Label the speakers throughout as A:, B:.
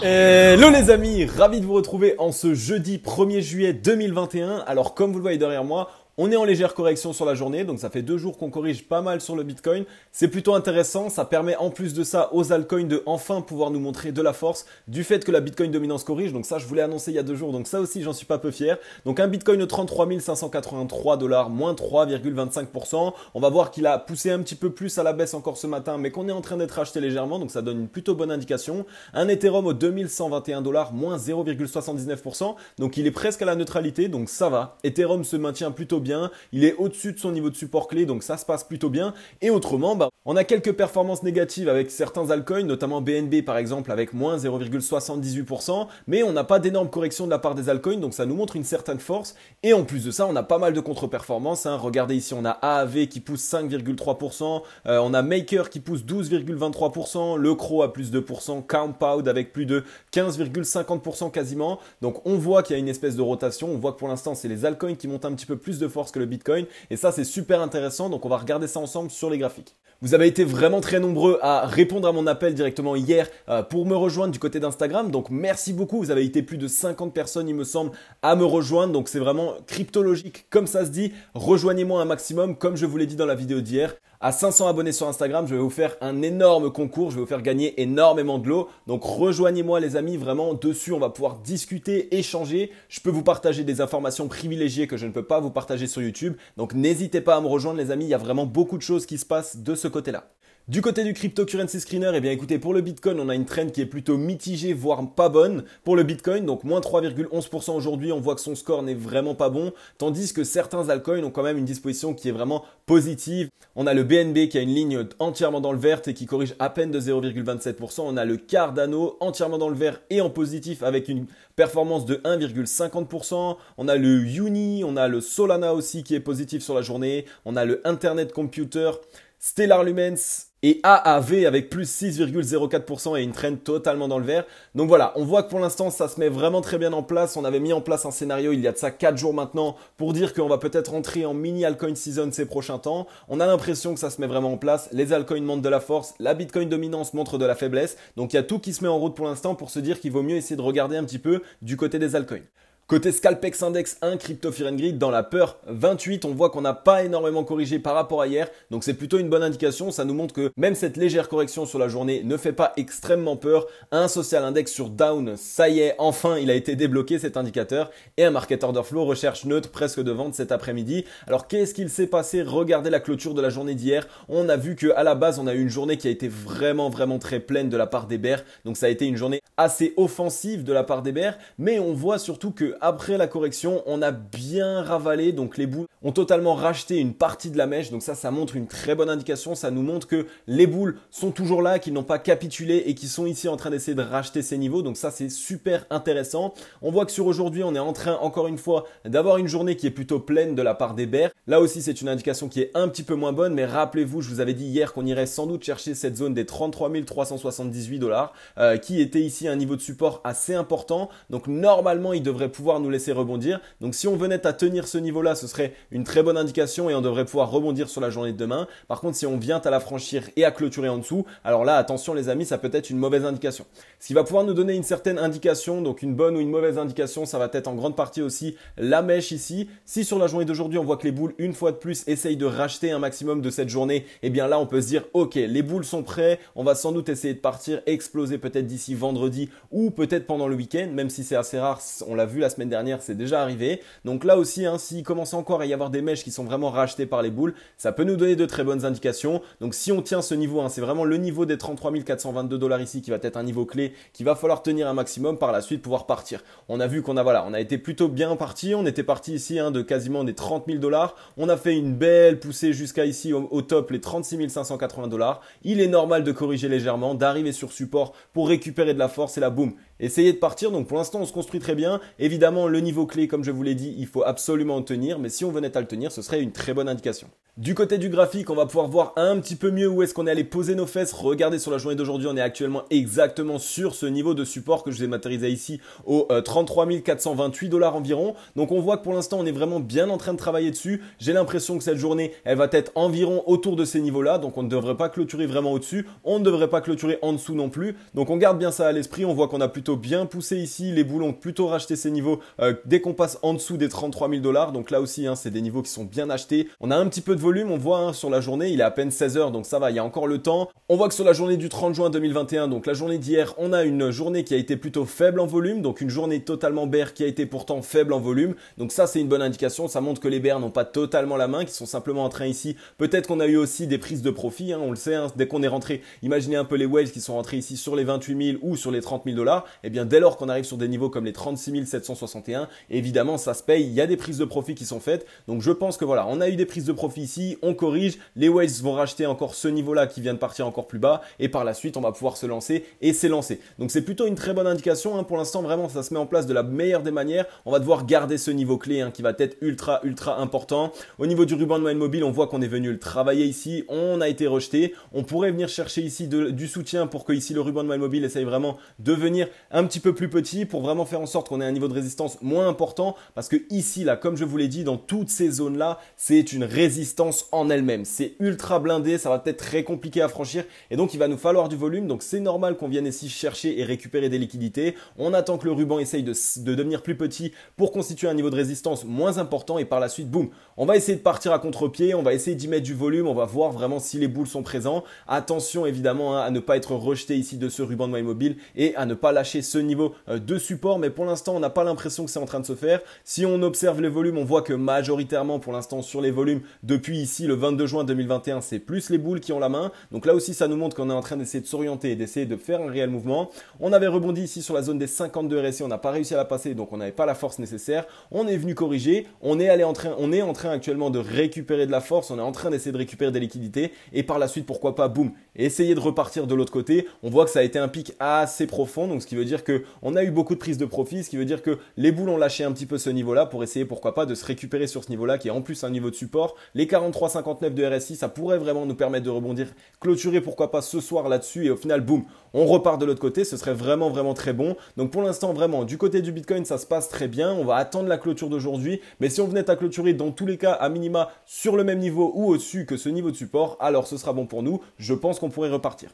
A: Hello les amis, ravi de vous retrouver en ce jeudi 1er juillet 2021. Alors comme vous le voyez derrière moi, on est en légère correction sur la journée, donc ça fait 2 jours qu'on corrige pas mal sur le Bitcoin. C'est plutôt intéressant, ça permet en plus de ça aux altcoins de enfin pouvoir nous montrer de la force du fait que la Bitcoin dominance corrige. Donc ça je vous l'ai annoncé il y a 2 jours, donc ça aussi j'en suis pas peu fier. Donc un Bitcoin de 33 583 $, moins 3,25%. On va voir qu'il a poussé un petit peu plus à la baisse encore ce matin, mais qu'on est en train d'être acheté légèrement, donc ça donne une plutôt bonne indication. Un Ethereum aux 2121 $, moins 0,79%. Donc il est presque à la neutralité, donc ça va. Ethereum se maintient plutôt bien, il est au-dessus de son niveau de support clé, donc ça se passe plutôt bien. Et autrement, on a quelques performances négatives avec certains altcoins, notamment BNB par exemple avec moins 0,78%, mais on n'a pas d'énormes corrections de la part des altcoins, donc ça nous montre une certaine force. Et en plus de ça, on a pas mal de contre-performances. Regardez ici, on a AAV qui pousse 5,3%, on a Maker qui pousse 12,23%, le Crow à plus de 2%, Compound avec plus de 15,50% quasiment. Donc on voit qu'il y a une espèce de rotation, on voit que pour l'instant c'est les altcoins qui montent un petit peu plus de force que le Bitcoin, et ça c'est super intéressant, donc on va regarder ça ensemble sur les graphiques. Vous avez été vraiment très nombreux à répondre à mon appel directement hier pour me rejoindre du côté d'Instagram, donc merci beaucoup, vous avez été plus de 50 personnes il me semble à me rejoindre, donc c'est vraiment cryptologique comme ça se dit. Rejoignez-moi un maximum comme je vous l'ai dit dans la vidéo d'hier. À 500 abonnés sur Instagram, je vais vous faire un énorme concours, je vais vous faire gagner énormément de lots. Donc rejoignez-moi les amis, vraiment dessus on va pouvoir discuter, échanger. Je peux vous partager des informations privilégiées que je ne peux pas vous partager sur YouTube. Donc n'hésitez pas à me rejoindre les amis, il y a vraiment beaucoup de choses qui se passent de ce côté-là. Du côté du cryptocurrency screener, eh bien écoutez, pour le Bitcoin, on a une trend qui est plutôt mitigée, voire pas bonne pour le Bitcoin. Donc moins 3,11% aujourd'hui, on voit que son score n'est vraiment pas bon, tandis que certains altcoins ont quand même une disposition qui est vraiment positive. On a le BNB qui a une ligne entièrement dans le vert et qui corrige à peine de 0,27%. On a le Cardano entièrement dans le vert et en positif avec une performance de 1,50%. On a le Uni, on a le Solana aussi qui est positif sur la journée. On a le Internet Computer, Stellar Lumens et AAV avec plus 6,04% et une trend totalement dans le vert. Donc voilà, on voit que pour l'instant ça se met vraiment très bien en place. On avait mis en place un scénario il y a de ça 4 jours maintenant pour dire qu'on va peut-être entrer en mini altcoin season ces prochains temps. On a l'impression que ça se met vraiment en place. Les altcoins montrent de la force, la Bitcoin dominance montre de la faiblesse. Donc il y a tout qui se met en route pour l'instant pour se dire qu'il vaut mieux essayer de regarder un petit peu du côté des altcoins. Côté Scalpex Index 1, Crypto Fear and Greed, dans la peur 28, on voit qu'on n'a pas énormément corrigé par rapport à hier. Donc c'est plutôt une bonne indication, ça nous montre que même cette légère correction sur la journée ne fait pas extrêmement peur. Un Social Index sur Down, ça y est, enfin il a été débloqué cet indicateur. Et un Market Order Flow, recherche neutre, presque de vente cet après-midi. Alors qu'est-ce qu'il s'est passé? Regardez la clôture de la journée d'hier. On a vu qu'à la base, on a eu une journée qui a été vraiment très pleine de la part des bears. Donc ça a été une journée assez offensive de la part des bears. Mais on voit surtout que après la correction, on a bien ravalé, donc les boules ont totalement racheté une partie de la mèche, donc ça montre une très bonne indication, ça nous montre que les boules sont toujours là, qu'ils n'ont pas capitulé et qu'ils sont ici en train d'essayer de racheter ces niveaux, donc ça c'est super intéressant. On voit que sur aujourd'hui, on est en train encore une fois d'avoir une journée qui est plutôt pleine de la part des bears. Là aussi c'est une indication qui est un petit peu moins bonne, mais rappelez-vous, je vous avais dit hier qu'on irait sans doute chercher cette zone des 33 378 $, qui était ici un niveau de support assez important, donc normalement il devrait pouvoir nous laisser rebondir. Donc si on venait à tenir ce niveau là, ce serait une très bonne indication et on devrait pouvoir rebondir sur la journée de demain. Par contre, si on vient à la franchir et à clôturer en dessous, alors là attention les amis, ça peut être une mauvaise indication. Ce qui va pouvoir nous donner une certaine indication, donc une bonne ou une mauvaise indication, ça va être en grande partie aussi la mèche ici. Si sur la journée d'aujourd'hui on voit que les boules une fois de plus essayent de racheter un maximum de cette journée, et bien là on peut se dire ok, les boules sont prêts, on va sans doute essayer de partir, exploser peut-être d'ici vendredi ou peut-être pendant le week-end, même si c'est assez rare, on l'a vu la semaine dernière, c'est déjà arrivé. Donc là aussi, s'il commence encore à y avoir des mèches qui sont vraiment rachetées par les boules, ça peut nous donner de très bonnes indications. Donc si on tient ce niveau, c'est vraiment le niveau des 33 422 $ ici qui va être un niveau clé qu'il va falloir tenir un maximum, par la suite pouvoir partir. On a vu qu'on a été plutôt bien parti, on était parti ici de quasiment des 30 000 $. On a fait une belle poussée jusqu'à ici au top les 36 580 $. Il est normal de corriger légèrement, d'arriver sur support pour récupérer de la force et là boum, essayez de partir. Donc pour l'instant on se construit très bien. Évidemment le niveau clé, comme je vous l'ai dit, il faut absolument le tenir, mais si on venait à le tenir, ce serait une très bonne indication. Du côté du graphique, on va pouvoir voir un petit peu mieux où est-ce qu'on est allé poser nos fesses. Regardez sur la journée d'aujourd'hui, on est actuellement exactement sur ce niveau de support que je vous ai matérialisé ici au 33 428 $ environ. Donc on voit que pour l'instant, on est vraiment bien en train de travailler dessus. J'ai l'impression que cette journée, elle va être environ autour de ces niveaux-là. Donc on ne devrait pas clôturer vraiment au-dessus. On ne devrait pas clôturer en dessous non plus. Donc on garde bien ça à l'esprit. On voit qu'on a plutôt plutôt bien poussé ici. Les boules ont plutôt racheté ces niveaux dès qu'on passe en dessous des 33 000 $. Donc là aussi, c'est des niveaux qui sont bien achetés. On a un petit peu de volume, on voit sur la journée, il est à peine 16 heures, donc ça va, il y a encore le temps. On voit que sur la journée du 30 juin 2021, donc la journée d'hier, on a une journée qui a été plutôt faible en volume, donc une journée totalement bear qui a été pourtant faible en volume. Donc ça, c'est une bonne indication, ça montre que les bears n'ont pas totalement la main, qui sont simplement en train ici. Peut-être qu'on a eu aussi des prises de profit, on le sait, dès qu'on est rentré, imaginez un peu les whales qui sont rentrés ici sur les 28 000 ou sur les 30 000 $. Et bien dès lors qu'on arrive sur des niveaux comme les 36 761, évidemment ça se paye, il y a des prises de profit qui sont faites. Donc je pense que voilà, on a eu des prises de profit ici, on corrige, les whales vont racheter encore ce niveau-là qui vient de partir encore plus bas et par la suite on va pouvoir se lancer et s'élancer. Donc c'est plutôt une très bonne indication, pour l'instant vraiment ça se met en place de la meilleure des manières. On va devoir garder ce niveau clé qui va être ultra important. Au niveau du ruban de moyenne mobile, on voit qu'on est venu le travailler ici, on a été rejeté. On pourrait venir chercher ici du soutien pour que ici le ruban de moyenne mobile essaye vraiment de venir un petit peu plus petit pour vraiment faire en sorte qu'on ait un niveau de résistance moins important, parce que ici là, comme je vous l'ai dit, dans toutes ces zones là, c'est une résistance en elle-même. C'est ultra blindé, ça va être très compliqué à franchir et donc il va nous falloir du volume. Donc c'est normal qu'on vienne ici chercher et récupérer des liquidités. On attend que le ruban essaye de devenir plus petit pour constituer un niveau de résistance moins important et par la suite, boum, on va essayer de partir à contre-pied, on va essayer d'y mettre du volume, on va voir vraiment si les boules sont présents. Attention évidemment à ne pas être rejeté ici de ce ruban de moyenne mobile et à ne pas lâcher ce niveau de support, mais pour l'instant on n'a pas l'impression que c'est en train de se faire. Si on observe les volumes, on voit que majoritairement pour l'instant sur les volumes depuis ici le 22 juin 2021, c'est plus les boules qui ont la main. Donc là aussi ça nous montre qu'on est en train d'essayer de s'orienter et d'essayer de faire un réel mouvement. On avait rebondi ici sur la zone des 52 RSI, on n'a pas réussi à la passer, donc on n'avait pas la force nécessaire. On est venu corriger, on est en train actuellement de récupérer de la force, on est en train d'essayer de récupérer des liquidités et par la suite pourquoi pas, boum, essayer de repartir de l'autre côté. On voit que ça a été un pic assez profond, donc ce qui veut dire qu'on a eu beaucoup de prises de profit, ce qui veut dire que les boules ont lâché un petit peu ce niveau-là pour essayer pourquoi pas de se récupérer sur ce niveau-là qui est en plus un niveau de support. Les 43,59 de RSI, ça pourrait vraiment nous permettre de rebondir, clôturer pourquoi pas ce soir là-dessus et au final, boum, on repart de l'autre côté, ce serait vraiment très bon. Donc pour l'instant vraiment, du côté du Bitcoin, ça se passe très bien, on va attendre la clôture d'aujourd'hui, mais si on venait à clôturer dans tous les cas à minima sur le même niveau ou au-dessus que ce niveau de support, alors ce sera bon pour nous, je pense qu'on pourrait repartir.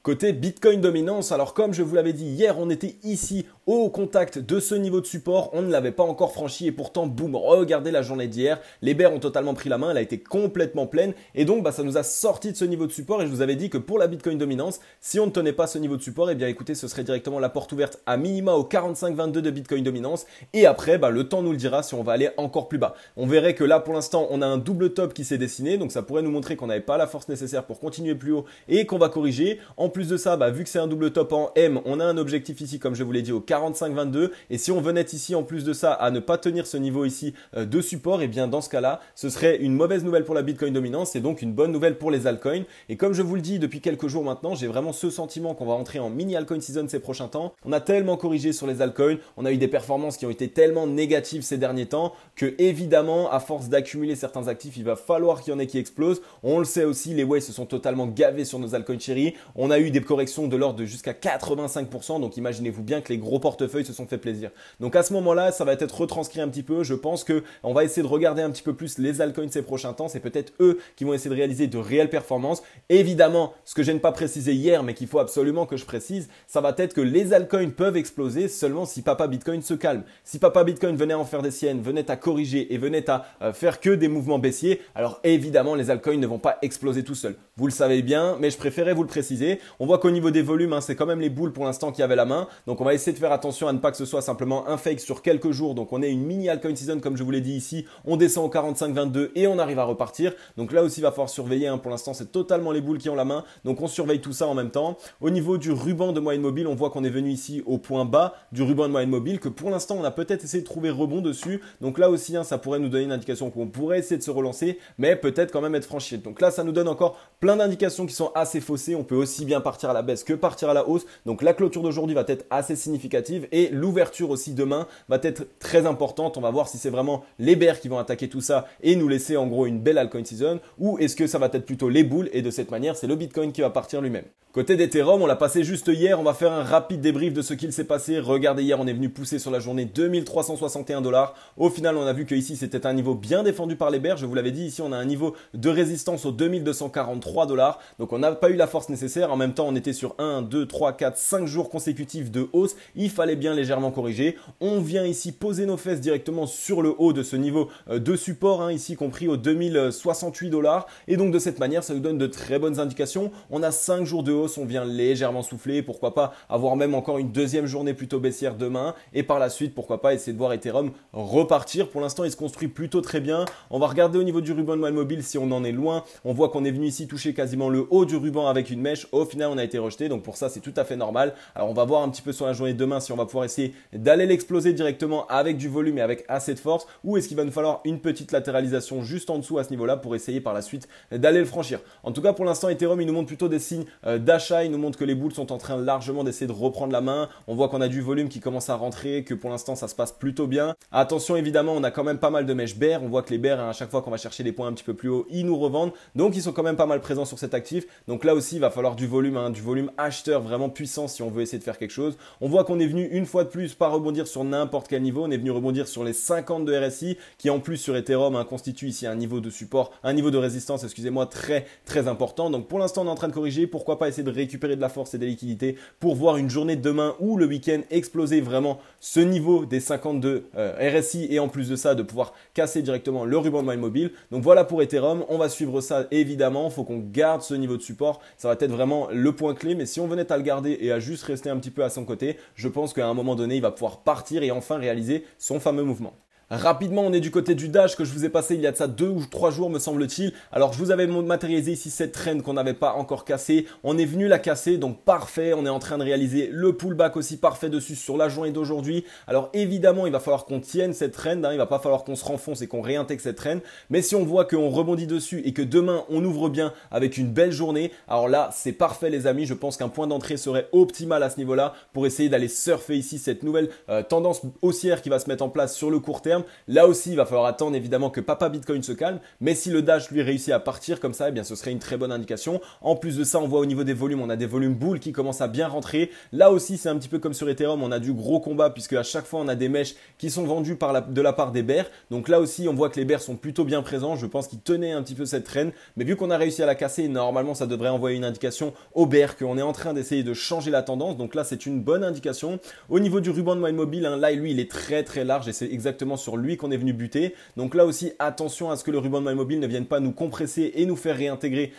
A: Côté Bitcoin dominance, alors comme je vous l'avais dit hier, on était ici au contact de ce niveau de support, on ne l'avait pas encore franchi et pourtant boum, regardez la journée d'hier, les bears ont totalement pris la main, elle a été complètement pleine et donc ça nous a sorti de ce niveau de support et je vous avais dit que pour la Bitcoin dominance, si on ne tenait pas ce niveau de support, et bien écoutez, ce serait directement la porte ouverte à minima au 45,22 de Bitcoin dominance et après le temps nous le dira si on va aller encore plus bas. On verrait que là pour l'instant on a un double top qui s'est dessiné, donc ça pourrait nous montrer qu'on n'avait pas la force nécessaire pour continuer plus haut et qu'on va corriger. En plus de ça, vu que c'est un double top en M, on a un objectif ici comme je vous l'ai dit au 45,22 et si on venait ici en plus de ça à ne pas tenir ce niveau ici de support, et bien dans ce cas-là, ce serait une mauvaise nouvelle pour la Bitcoin dominance et donc une bonne nouvelle pour les altcoins. Et comme je vous le dis depuis quelques jours maintenant, j'ai vraiment ce sentiment qu'on va entrer en mini altcoin season ces prochains temps. On a tellement corrigé sur les altcoins, on a eu des performances qui ont été tellement négatives ces derniers temps que évidemment à force d'accumuler certains actifs, il va falloir qu'il y en ait qui explosent. On le sait aussi, les whales se sont totalement gavés sur nos altcoins chéris. On a eu des corrections de l'ordre de jusqu'à 85%, donc imaginez-vous bien que les gros portefeuilles se sont fait plaisir. Donc à ce moment-là, ça va être retranscrit un petit peu. Je pense qu'on va essayer de regarder un petit peu plus les altcoins ces prochains temps. C'est peut-être eux qui vont essayer de réaliser de réelles performances. Évidemment, ce que je n'ai pas précisé hier, mais qu'il faut absolument que je précise, ça va être que les altcoins peuvent exploser seulement si Papa Bitcoin se calme. Si Papa Bitcoin venait à en faire des siennes, venait à corriger et venait à faire que des mouvements baissiers, alors évidemment, les altcoins ne vont pas exploser tout seuls. Vous le savez bien, mais je préférais vous le préciser. On voit qu'au niveau des volumes, c'est quand même les boules pour l'instant qui avaient la main. Donc on va essayer de faire attention à ne pas que ce soit simplement un fake sur quelques jours. Donc on est une mini altcoin season comme je vous l'ai dit ici. On descend au 45,22 et on arrive à repartir. Donc là aussi il va falloir surveiller. Pour l'instant c'est totalement les boules qui ont la main. Donc on surveille tout ça en même temps. Au niveau du ruban de moyenne mobile, on voit qu'on est venu ici au point bas du ruban de moyenne mobile, que pour l'instant on a peut-être essayé de trouver rebond dessus. Donc là aussi ça pourrait nous donner une indication qu'on pourrait essayer de se relancer, mais peut-être quand même être franchi. Donc là ça nous donne encore plein d'indications qui sont assez faussées. On peut aussi bien partir à la baisse que partir à la hausse. Donc la clôture d'aujourd'hui va être assez significative et l'ouverture aussi demain va être très importante. On va voir si c'est vraiment les bears qui vont attaquer tout ça et nous laisser en gros une belle altcoin season, ou est-ce que ça va être plutôt les boules et de cette manière c'est le Bitcoin qui va partir lui-même. Côté d'Ethereum, on l'a passé juste hier, on va faire un rapide débrief de ce qu'il s'est passé. Regardez, hier on est venu pousser sur la journée 2361 $. Au final, on a vu que ici c'était un niveau bien défendu par les bears. Je vous l'avais dit, ici on a un niveau de résistance aux 2243 $. Donc on n'a pas eu la force nécessaire. En même temps, on était sur 1, 2, 3, 4, 5 jours consécutifs de hausse. Il fallait bien légèrement corriger. On vient ici poser nos fesses directement sur le haut de ce niveau de support, ici compris aux 2068 $. Et donc de cette manière, ça nous donne de très bonnes indications. On a 5 jours de hausse, on vient légèrement souffler, pourquoi pas avoir même encore une deuxième journée plutôt baissière demain et par la suite, pourquoi pas essayer de voir Ethereum repartir. Pour l'instant, il se construit plutôt très bien. On va regarder au niveau du ruban One Mobile si on en est loin. On voit qu'on est venu ici toucher quasiment le haut du ruban avec une mèche. Au final, on a été rejeté, donc pour ça, c'est tout à fait normal. Alors, on va voir un petit peu sur la journée de demain si on va pouvoir essayer d'aller l'exploser directement avec du volume et avec assez de force, ou est-ce qu'il va nous falloir une petite latéralisation juste en dessous à ce niveau-là pour essayer par la suite d'aller le franchir. En tout cas, pour l'instant, Ethereum, il nous montre plutôt des signes d'achat. Il nous montre que les boules sont en train largement d'essayer de reprendre la main. On voit qu'on a du volume qui commence à rentrer, que pour l'instant, ça se passe plutôt bien. Attention, évidemment, on a quand même pas mal de mèches bears. On voit que les bears, à chaque fois qu'on va chercher des points un petit peu plus haut, ils nous revendent. Donc, ils sont quand même pas mal présents sur cet actif. Donc là aussi, il va falloir du volume acheteur vraiment puissant si on veut essayer de faire quelque chose. On voit qu'on est venu une fois de plus pas rebondir sur n'importe quel niveau. On est venu rebondir sur les 50 de RSI, qui en plus sur Ethereum constitue ici un niveau de support, un niveau de résistance, excusez-moi, très important. Donc pour l'instant, on est en train de corriger. Pourquoi pas essayer de récupérer de la force et des liquidités pour voir une journée de demain ou le week-end exploser vraiment ce niveau des 52 RSI et en plus de ça, de pouvoir casser directement le ruban de mobile. Donc voilà pour Ethereum. On va suivre ça évidemment. Il faut qu'on garde ce niveau de support. Ça va être vraiment le point clé. Mais si on venait à le garder et à juste rester un petit peu à son côté, je pense qu'à un moment donné, il va pouvoir partir et enfin réaliser son fameux mouvement. Rapidement, on est du côté du Dash que je vous ai passé il y a de ça 2 ou 3 jours me semble-t-il. Alors je vous avais matérialisé ici cette trend qu'on n'avait pas encore cassée. On est venu la casser, donc parfait. On est en train de réaliser le pullback aussi parfait dessus sur la journée d'aujourd'hui. Alors évidemment, il va falloir qu'on tienne cette trend. Il va pas falloir qu'on se renfonce et qu'on réintègre cette trend. Mais si on voit qu'on rebondit dessus et que demain on ouvre bien avec une belle journée, alors là c'est parfait les amis. Je pense qu'un point d'entrée serait optimal à ce niveau-là pour essayer d'aller surfer ici cette nouvelle tendance haussière qui va se mettre en place sur le court terme. Là aussi, il va falloir attendre évidemment que Papa Bitcoin se calme. Mais si le Dash lui réussit à partir comme ça, eh bien ce serait une très bonne indication. En plus de ça, on voit au niveau des volumes, on a des volumes boules qui commencent à bien rentrer. Là aussi, c'est un petit peu comme sur Ethereum, on a du gros combat puisque à chaque fois, on a des mèches qui sont vendues de la part des bears. Donc là aussi, on voit que les bears sont plutôt bien présents. Je pense qu'ils tenaient un petit peu cette traîne. Mais vu qu'on a réussi à la casser, normalement, ça devrait envoyer une indication aux bears qu'on est en train d'essayer de changer la tendance. Donc là, c'est une bonne indication. Au niveau du ruban de mobile, là, lui, il est très large et c'est exactement sur lui qu'on est venu buter. Donc là aussi, attention à ce que le ruban de mobile ne vienne pas nous compresser et nous faire réintégrer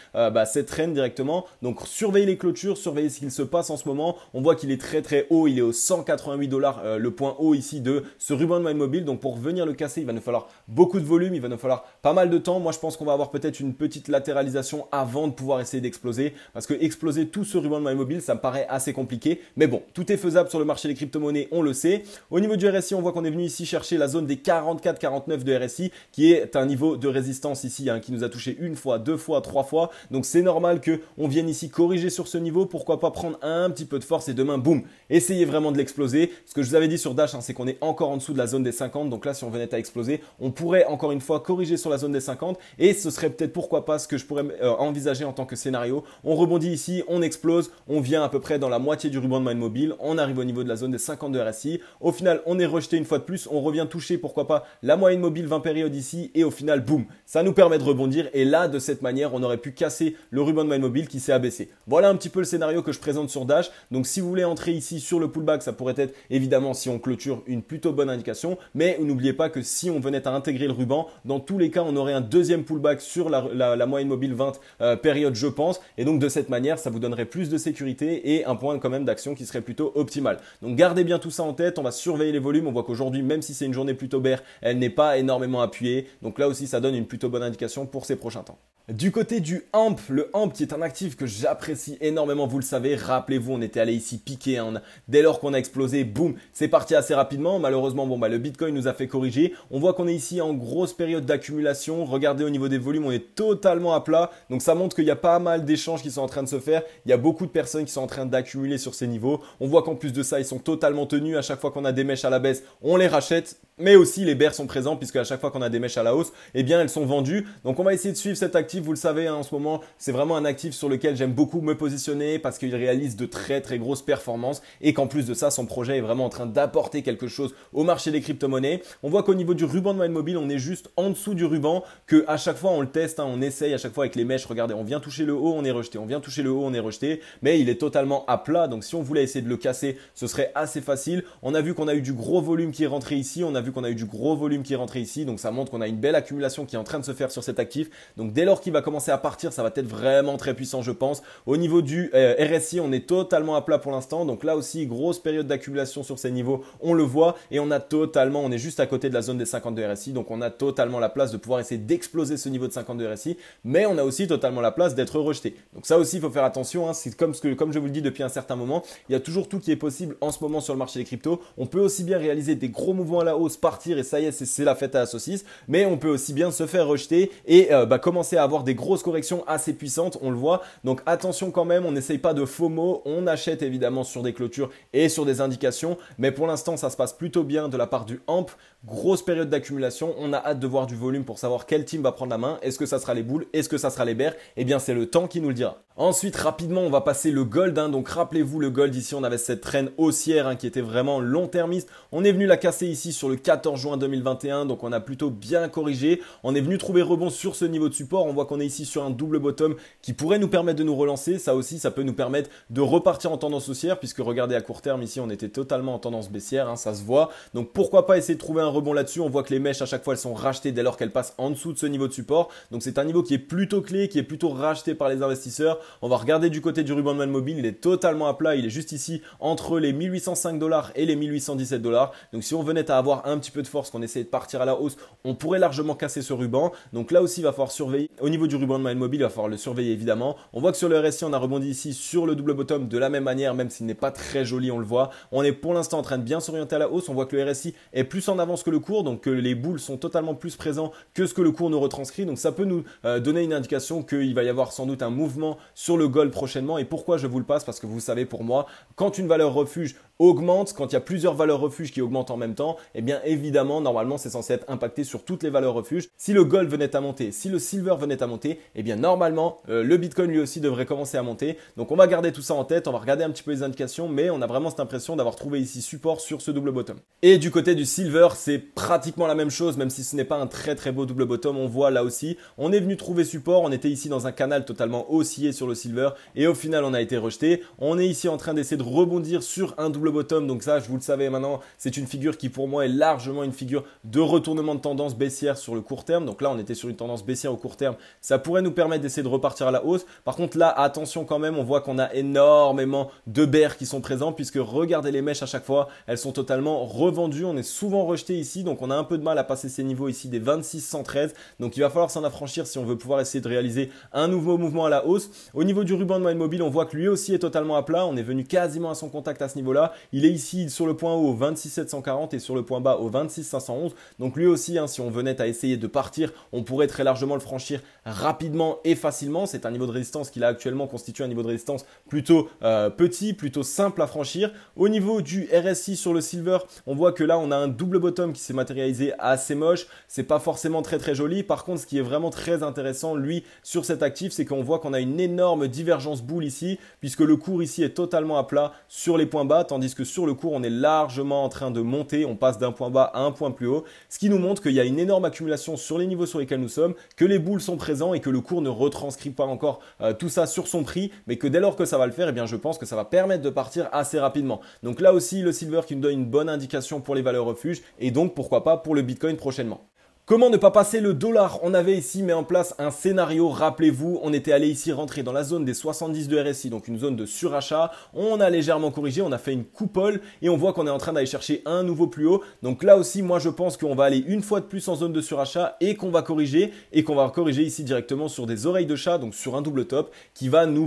A: cette traîne directement. Donc surveillez les clôtures, surveillez ce qu'il se passe en ce moment. On voit qu'il est très haut, il est aux 188 $, le point haut ici de ce ruban de mobile. Donc pour venir le casser, il va nous falloir beaucoup de volume, il va nous falloir pas mal de temps. Moi, je pense qu'on va avoir peut-être une petite latéralisation avant de pouvoir essayer d'exploser. Parce que exploser tout ce ruban de mobile, ça me paraît assez compliqué. Mais bon, tout est faisable sur le marché des crypto-monnaies, on le sait. Au niveau du RSI, on voit qu'on est venu ici chercher la zone des 44-49 de RSI, qui est un niveau de résistance ici, qui nous a touché une fois, 2 fois, 3 fois. Donc c'est normal qu'on vienne ici corriger sur ce niveau. Pourquoi pas prendre un petit peu de force et demain, boum, essayer vraiment de l'exploser. Ce que je vous avais dit sur Dash, c'est qu'on est encore en dessous de la zone des 50. Donc là, si on venait à exploser, on pourrait encore une fois corriger sur la zone des 50 et ce serait peut-être pourquoi pas ce que je pourrais envisager en tant que scénario. On rebondit ici, on explose, on vient à peu près dans la moitié du ruban de mobile, on arrive au niveau de la zone des 50 de RSI. Au final, on est rejeté une fois de plus, on revient toucher pourquoi pas la moyenne mobile 20 périodes ici et au final, boum, ça nous permet de rebondir et là, de cette manière, on aurait pu casser le ruban de mobile qui s'est abaissé. Voilà un petit peu le scénario que je présente sur Dash. Donc si vous voulez entrer ici sur le pullback, ça pourrait être évidemment si on clôture une plutôt bonne indication, mais n'oubliez pas que si on venait à intégrer le ruban, dans tous les cas, on aurait un deuxième pullback sur la moyenne mobile 20 périodes, je pense, et donc de cette manière, ça vous donnerait plus de sécurité et un point quand même d'action qui serait plutôt optimal. Donc gardez bien tout ça en tête, on va surveiller les volumes, on voit qu'aujourd'hui, même si c'est une journée plutôt bear, elle n'est pas énormément appuyée, donc là aussi, ça donne une plutôt bonne indication pour ces prochains temps. Du côté du AMP, le AMP qui est un actif que j'apprécie énormément, vous le savez, rappelez-vous, on était allé ici piquer, dès lors qu'on a explosé, boum, c'est parti assez rapidement. Malheureusement, le Bitcoin nous a fait corriger. On voit qu'on est ici en grosse période d'accumulation. Regardez au niveau des volumes, on est totalement à plat. Donc ça montre qu'il y a pas mal d'échanges qui sont en train de se faire. Il y a beaucoup de personnes qui sont en train d'accumuler sur ces niveaux. On voit qu'en plus de ça, ils sont totalement tenus. À chaque fois qu'on a des mèches à la baisse, on les rachète. Mais aussi les bears sont présents puisque à chaque fois qu'on a des mèches à la hausse, eh bien elles sont vendues. Donc on va essayer de suivre cet actif, vous le savez en ce moment, c'est vraiment un actif sur lequel j'aime beaucoup me positionner parce qu'il réalise de très très grosses performances et qu'en plus de ça, son projet est vraiment en train d'apporter quelque chose au marché des crypto-monnaies. On voit qu'au niveau du ruban de MindMobile, on est juste en dessous du ruban, que à chaque fois on le teste, on essaye à chaque fois avec les mèches, regardez, on vient toucher le haut, on est rejeté, on vient toucher le haut, on est rejeté, mais il est totalement à plat. Donc si on voulait essayer de le casser, ce serait assez facile. On a vu qu'on a eu du gros volume qui est rentré ici, on a vu qu'on a eu du gros volume qui est rentré ici, donc ça montre qu'on a une belle accumulation qui est en train de se faire sur cet actif. Donc dès lors qu'il va commencer à partir, ça va être vraiment très puissant, je pense. Au niveau du RSI, on est totalement à plat pour l'instant, donc là aussi grosse période d'accumulation sur ces niveaux, on le voit, et on est juste à côté de la zone des 52 RSI, donc on a totalement la place de pouvoir essayer d'exploser ce niveau de 52 RSI, mais on a aussi totalement la place d'être rejeté. Donc ça aussi, il faut faire attention, hein, c'est comme je vous le dis depuis un certain moment, il y a toujours tout qui est possible en ce moment sur le marché des cryptos. On peut aussi bien réaliser des gros mouvements à la hausse, partir et ça y est, c'est la fête à la saucisse, mais on peut aussi bien se faire rejeter et commencer à avoir des grosses corrections assez puissantes, on le voit. Donc attention quand même, on n'essaye pas de FOMO, on achète évidemment sur des clôtures et sur des indications, mais pour l'instant ça se passe plutôt bien de la part du AMP. Grosse période d'accumulation, on a hâte de voir du volume pour savoir quel team va prendre la main. Est-ce que ça sera les bulls? Est-ce que ça sera les bears? Eh bien c'est le temps qui nous le dira. Ensuite rapidement on va passer le gold, hein. Donc rappelez-vous le gold ici on avait cette traîne haussière, hein, qui était vraiment long-termiste. On est venu la casser ici sur le 14 juin 2021, donc on a plutôt bien corrigé. On est venu trouver rebond sur ce niveau de support, on voit qu'on est ici sur un double bottom qui pourrait nous permettre de nous relancer. Ça aussi ça peut nous permettre de repartir en tendance haussière puisque regardez à court terme ici on était totalement en tendance baissière, hein, ça se voit. Donc pourquoi pas essayer de trouver un rebond là-dessus. On voit que les mèches à chaque fois elles sont rachetées dès lors qu'elles passent en dessous de ce niveau de support. Donc c'est un niveau qui est plutôt clé, qui est plutôt racheté par les investisseurs. On va regarder du côté du ruban de MindMobile, il est totalement à plat, il est juste ici entre les 1805 $ et les 1817 $. Donc si on venait à avoir un petit peu de force, qu'on essayait de partir à la hausse, on pourrait largement casser ce ruban. Donc là aussi il va falloir surveiller. Au niveau du ruban de MindMobile, il va falloir le surveiller évidemment. On voit que sur le RSI on a rebondi ici sur le double bottom de la même manière, même s'il n'est pas très joli, on le voit. On est pour l'instant en train de bien s'orienter à la hausse. On voit que le RSI est plus en avance que le cours, donc que les bulles sont totalement plus présents que ce que le cours nous retranscrit. Donc ça peut nous donner une indication qu'il va y avoir sans doute un mouvement sur le gold prochainement. Et pourquoi je vous le passe? Parce que vous savez, pour moi, quand une valeur refuge augmente, quand il y a plusieurs valeurs refuges qui augmentent en même temps, eh bien évidemment, normalement, c'est censé être impacté sur toutes les valeurs refuges. Si le gold venait à monter, si le silver venait à monter, eh bien normalement, le Bitcoin lui aussi devrait commencer à monter. Donc on va garder tout ça en tête, on va regarder un petit peu les indications, mais on a vraiment cette impression d'avoir trouvé ici support sur ce double bottom. Et du côté du silver, c'est pratiquement la même chose, même si ce n'est pas un très très beau double bottom. On voit là aussi, on est venu trouver support, on était ici dans un canal totalement haussier sur le silver et au final on a été rejeté. On est ici en train d'essayer de rebondir sur un double bottom, donc ça vous le savez maintenant, c'est une figure qui pour moi est largement une figure de retournement de tendance baissière sur le court terme. Donc là on était sur une tendance baissière au court terme, ça pourrait nous permettre d'essayer de repartir à la hausse. Par contre là attention quand même, on voit qu'on a énormément de bears qui sont présents puisque regardez les mèches à chaque fois, elles sont totalement revendues, on est souvent rejeté ici, donc on a un peu de mal à passer ces niveaux ici des 26,113, donc il va falloir s'en affranchir si on veut pouvoir essayer de réaliser un nouveau mouvement à la hausse. Au niveau du ruban de MindMobile, on voit que lui aussi est totalement à plat, on est venu quasiment à son contact à ce niveau-là, il est ici sur le point haut au 26,740 et sur le point bas au 26,511, donc lui aussi, hein, si on venait à essayer de partir, on pourrait très largement le franchir rapidement et facilement. C'est un niveau de résistance qui là actuellement constitue un niveau de résistance plutôt petit, plutôt simple à franchir. Au niveau du RSI sur le silver, on voit que là on a un double bottom qui s'est matérialisé assez moche, c'est pas forcément très très joli. Par contre ce qui est vraiment très intéressant lui sur cet actif, c'est qu'on voit qu'on a une énorme divergence boule ici, puisque le cours ici est totalement à plat sur les points bas, tandis que sur le cours on est largement en train de monter, on passe d'un point bas à un point plus haut, ce qui nous montre qu'il y a une énorme accumulation sur les niveaux sur lesquels nous sommes, que les boules sont présents et que le cours ne retranscrit pas encore tout ça sur son prix, mais que dès lors que ça va le faire, eh bien je pense que ça va permettre de partir assez rapidement. Donc là aussi le silver qui nous donne une bonne indication pour les valeurs refuges et donc pourquoi pas pour le Bitcoin prochainement. Comment ne pas passer le dollar? On avait ici mis en place un scénario, rappelez-vous, on était allé ici rentrer dans la zone des 70 de RSI, donc une zone de surachat. On a légèrement corrigé, on a fait une coupole et on voit qu'on est en train d'aller chercher un nouveau plus haut. Donc là aussi, moi je pense qu'on va aller une fois de plus en zone de surachat et qu'on va corriger ici directement sur des oreilles de chat, donc sur un double top qui va nous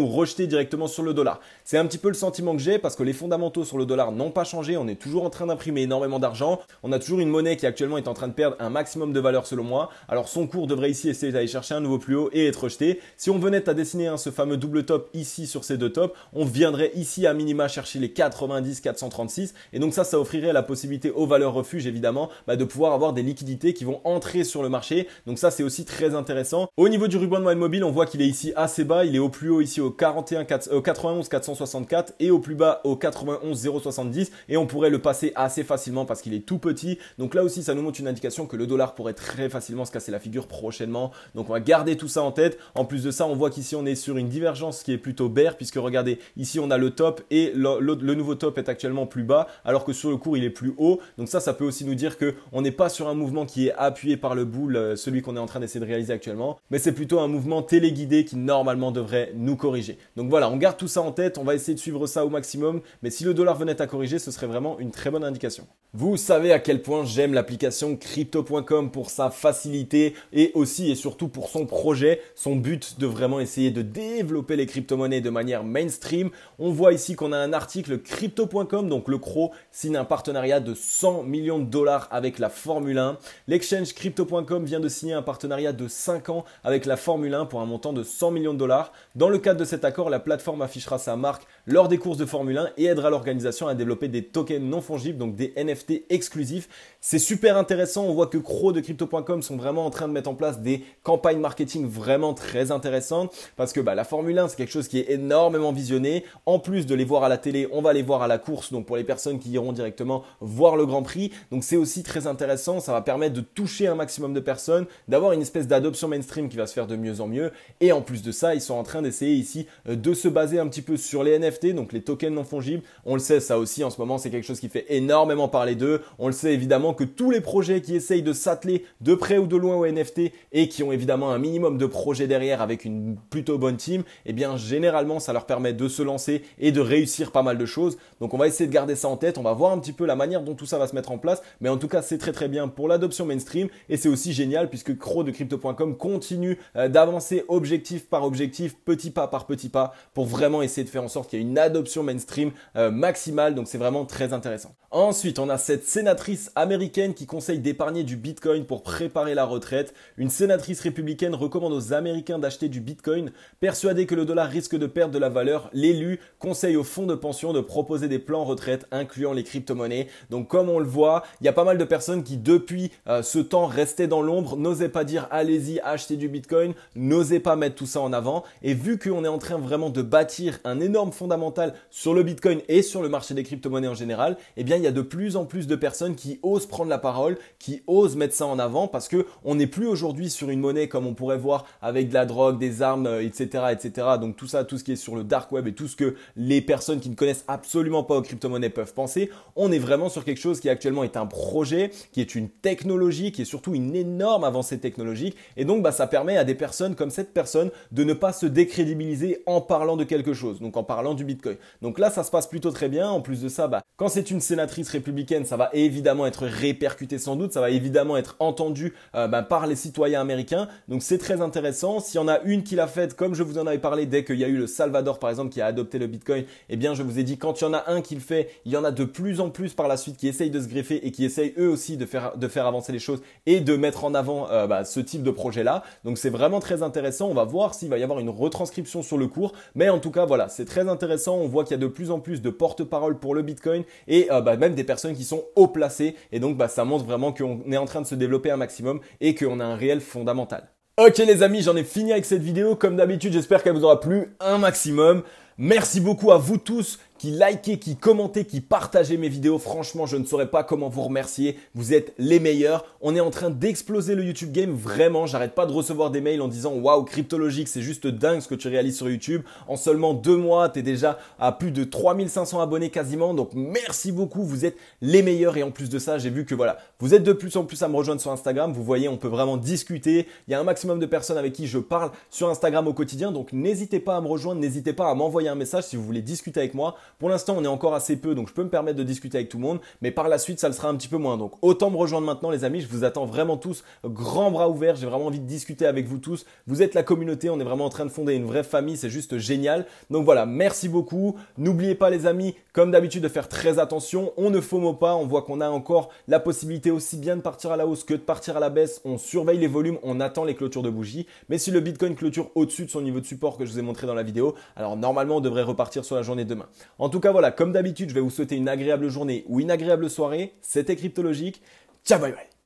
A: rejeter directement sur le dollar. C'est un petit peu le sentiment que j'ai parce que les fondamentaux sur le dollar n'ont pas changé, on est toujours en train d'imprimer énormément d'argent. On a toujours une monnaie qui actuellement est en train de perdre un maximum de valeur selon moi. Alors son cours devrait ici essayer d'aller chercher un nouveau plus haut et être rejeté. Si on venait à dessiner ce fameux double top ici sur ces deux tops, on viendrait ici à minima chercher les 90, 436 et donc ça offrirait la possibilité aux valeurs refuge évidemment de pouvoir avoir des liquidités qui vont entrer sur le marché. Donc ça c'est aussi très intéressant. Au niveau du ruban de moyenne mobile, on voit qu'il est ici assez bas, il est au plus haut ici au 91 464 et au plus bas au 91 070 et on pourrait le passer assez facilement parce qu'il est tout petit. Donc là aussi ça nous montre une indication que le dollar pourrait très facilement se casser la figure prochainement. Donc on va garder tout ça en tête. En plus de ça, on voit qu'ici on est sur une divergence qui est plutôt bear puisque regardez, ici on a le top et le nouveau top est actuellement plus bas alors que sur le cours il est plus haut. Donc ça peut aussi nous dire qu'on n'est pas sur un mouvement qui est appuyé par le bull, celui qu'on est en train d'essayer de réaliser actuellement, mais c'est plutôt un mouvement téléguidé qui normalement devrait nous corriger. Donc voilà, on garde tout ça en tête, on va essayer de suivre ça au maximum, mais si le dollar venait à corriger, ce serait vraiment une très bonne indication. Vous savez à quel point j'aime l'application Crypto.com pour sa facilité et aussi et surtout pour son projet, son but de vraiment essayer de développer les crypto-monnaies de manière mainstream. On voit ici qu'on a un article Crypto.com, donc le CRO signe un partenariat de 100 millions de dollars avec la Formule 1. L'exchange Crypto.com vient de signer un partenariat de 5 ans avec la Formule 1 pour un montant de 100 millions de dollars. Dans le cadre de cet accord, la plateforme affichera sa marque lors des courses de Formule 1 et aidera l'organisation à développer des tokens non fongibles, donc des NFT exclusifs. C'est super intéressant, on voit que Cro de Crypto.com sont vraiment en train de mettre en place des campagnes marketing vraiment très intéressantes parce que la Formule 1 c'est quelque chose qui est énormément visionné. En plus de les voir à la télé, on va les voir à la course, donc pour les personnes qui iront directement voir le Grand Prix. Donc c'est aussi très intéressant, ça va permettre de toucher un maximum de personnes, d'avoir une espèce d'adoption mainstream qui va se faire de mieux en mieux. Et en plus de ça, ils sont en train d'essayer ici de se baser un petit peu sur les NFT, donc les tokens non fongibles. On le sait, ça aussi en ce moment c'est quelque chose qui fait énormément parler d'eux. On le sait évidemment que tous les projets qui essayent de s'atteler de près ou de loin aux NFT et qui ont évidemment un minimum de projets derrière avec une plutôt bonne team, eh bien généralement ça leur permet de se lancer et de réussir pas mal de choses. Donc on va essayer de garder ça en tête, on va voir un petit peu la manière dont tout ça va se mettre en place, mais en tout cas c'est très très bien pour l'adoption mainstream et c'est aussi génial puisque Cro de Crypto.com continue d'avancer objectif par objectif, petit pas par petit pas pour vraiment essayer de faire en sorte qu'il y ait une adoption mainstream maximale. Donc c'est vraiment très intéressant. Ensuite on a cette sénatrice américaine qui conseille d'épargner du Bitcoin pour préparer la retraite. Une sénatrice républicaine recommande aux Américains d'acheter du Bitcoin. Persuadée que le dollar risque de perdre de la valeur, l'élu conseille aux fonds de pension de proposer des plans retraite incluant les crypto-monnaies. Donc comme on le voit, il y a pas mal de personnes qui depuis ce temps restaient dans l'ombre, n'osaient pas dire allez-y achetez du Bitcoin, n'osaient pas mettre tout ça en avant. Et vu qu'on est en train vraiment de bâtir un énorme fondamental sur le Bitcoin et sur le marché des crypto-monnaies en général, eh bien il y a de plus en plus de personnes qui osent prendre la parole, qui osent mettre ça en avant parce que on n'est plus aujourd'hui sur une monnaie comme on pourrait voir avec de la drogue, des armes, etc., etc. Donc tout ça, tout ce qui est sur le dark web et tout ce que les personnes qui ne connaissent absolument pas aux crypto-monnaies peuvent penser. On est vraiment sur quelque chose qui actuellement est un projet, qui est une technologie, qui est surtout une énorme avancée technologique. Et donc ça permet à des personnes comme cette personne de ne pas se décrédibiliser en parlant de quelque chose, donc en parlant du Bitcoin. Donc là, ça se passe plutôt très bien. En plus de ça, quand c'est une sénatrice républicaine, ça va évidemment être répercuté sans doute, ça va évidemment être entendu par les citoyens américains. Donc c'est très intéressant. S'il y en a une qui l'a faite, comme je vous en avais parlé dès qu'il y a eu le Salvador par exemple qui a adopté le Bitcoin, eh bien je vous ai dit quand il y en a un qui le fait, il y en a de plus en plus par la suite qui essayent de se greffer et qui essayent eux aussi de faire avancer les choses et de mettre en avant ce type de projet-là. Donc c'est vraiment très intéressant. On va voir s'il va y avoir une retranscription sur le cours. Mais en tout cas, voilà, c'est très intéressant. On voit qu'il y a de plus en plus de porte-parole pour le Bitcoin et même des personnes qui sont haut placées. Et donc ça montre vraiment qu'on est en train de se développer un maximum et qu'on a un réel fondamental. Ok les amis, j'en ai fini avec cette vidéo. Comme d'habitude, j'espère qu'elle vous aura plu un maximum. Merci beaucoup à vous tous qui likez, qui commentez, qui partagez mes vidéos. Franchement, je ne saurais pas comment vous remercier. Vous êtes les meilleurs. On est en train d'exploser le YouTube Game. Vraiment, j'arrête pas de recevoir des mails en disant waouh, Cryptologique, c'est juste dingue ce que tu réalises sur YouTube. En seulement 2 mois, tu es déjà à plus de 3500 abonnés quasiment. Donc, merci beaucoup. Vous êtes les meilleurs. Et en plus de ça, j'ai vu que voilà, vous êtes de plus en plus à me rejoindre sur Instagram. Vous voyez, on peut vraiment discuter. Il y a un maximum de personnes avec qui je parle sur Instagram au quotidien. Donc, n'hésitez pas à me rejoindre. N'hésitez pas à m'envoyer un message si vous voulez discuter avec moi. Pour l'instant, on est encore assez peu, donc je peux me permettre de discuter avec tout le monde, mais par la suite, ça le sera un petit peu moins. Donc autant me rejoindre maintenant les amis, je vous attends vraiment tous, grands bras ouverts, j'ai vraiment envie de discuter avec vous tous. Vous êtes la communauté, on est vraiment en train de fonder une vraie famille, c'est juste génial. Donc voilà, merci beaucoup. N'oubliez pas les amis, comme d'habitude, de faire très attention. On ne FOMO pas, on voit qu'on a encore la possibilité aussi bien de partir à la hausse que de partir à la baisse. On surveille les volumes, on attend les clôtures de bougies. Mais si le Bitcoin clôture au-dessus de son niveau de support que je vous ai montré dans la vidéo, alors normalement on devrait repartir sur la journée de demain. En tout cas voilà, comme d'habitude, je vais vous souhaiter une agréable journée ou une agréable soirée. C'était Cryptologique. Ciao, bye bye.